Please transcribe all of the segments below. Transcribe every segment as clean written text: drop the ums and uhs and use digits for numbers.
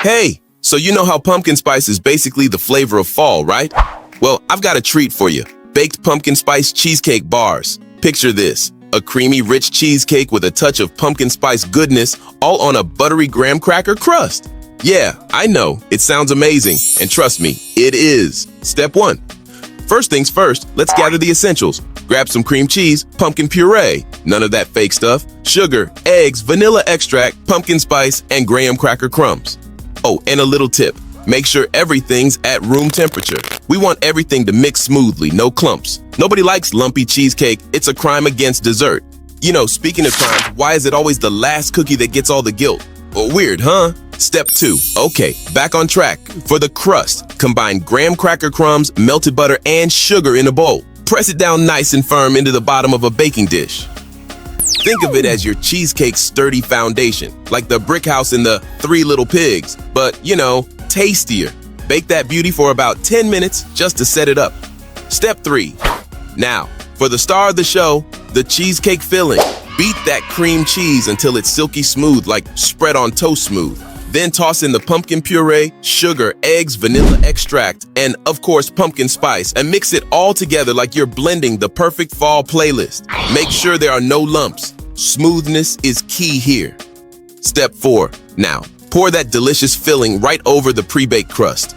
Hey, so you know how pumpkin spice is basically the flavor of fall, right? Well, I've got a treat for you. Baked pumpkin spice cheesecake bars. Picture this, a creamy, rich cheesecake with a touch of pumpkin spice goodness, all on a buttery graham cracker crust. Yeah, I know, it sounds amazing, and trust me, it is. Step 1. First things first, let's gather the essentials. Grab some cream cheese, pumpkin puree, none of that fake stuff, sugar, eggs, vanilla extract, pumpkin spice, and graham cracker crumbs. Oh, and a little tip. Make sure everything's at room temperature. We want everything to mix smoothly, no clumps. Nobody likes lumpy cheesecake. It's a crime against dessert. You know, speaking of crimes, why is it always the last cookie that gets all the guilt? Oh, weird, huh? Step 2. Okay, back on track. For the crust, combine graham cracker crumbs, melted butter, and sugar in a bowl. Press it down nice and firm into the bottom of a baking dish. Think of it as your cheesecake's sturdy foundation, like the brick house in the Three Little Pigs, but, you know, tastier. Bake that beauty for about 10 minutes just to set it up. Step 3. Now, for the star of the show, the cheesecake filling. Beat that cream cheese until it's silky smooth, like spread on toast smooth. Then toss in the pumpkin puree, sugar, eggs, vanilla extract, and of course pumpkin spice, and mix it all together like you're blending the perfect fall playlist. Make sure there are no lumps. Smoothness is key here. Step 4. Now, pour that delicious filling right over the pre-baked crust.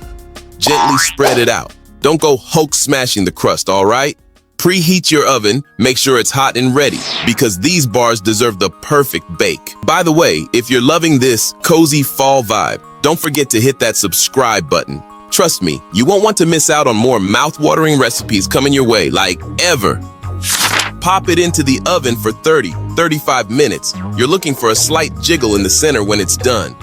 Gently spread it out. Don't go Hulk smashing the crust, all right? Preheat your oven, make sure it's hot and ready, because these bars deserve the perfect bake. By the way, if you're loving this cozy fall vibe, don't forget to hit that subscribe button. Trust me, you won't want to miss out on more mouth-watering recipes coming your way, like ever. Pop it into the oven for 30-35 minutes. You're looking for a slight jiggle in the center when it's done.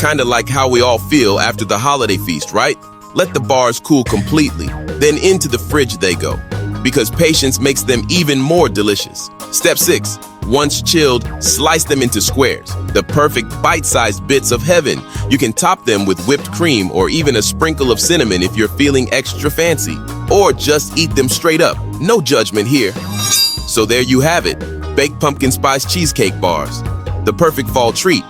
Kinda like how we all feel after the holiday feast, right? Let the bars cool completely, then into the fridge they go, because patience makes them even more delicious. Step 6. Once chilled, slice them into squares, the perfect bite-sized bits of heaven. You can top them with whipped cream or even a sprinkle of cinnamon if you're feeling extra fancy, or just eat them straight up. No judgment here. So there you have it, baked pumpkin spice cheesecake bars. The perfect fall treat,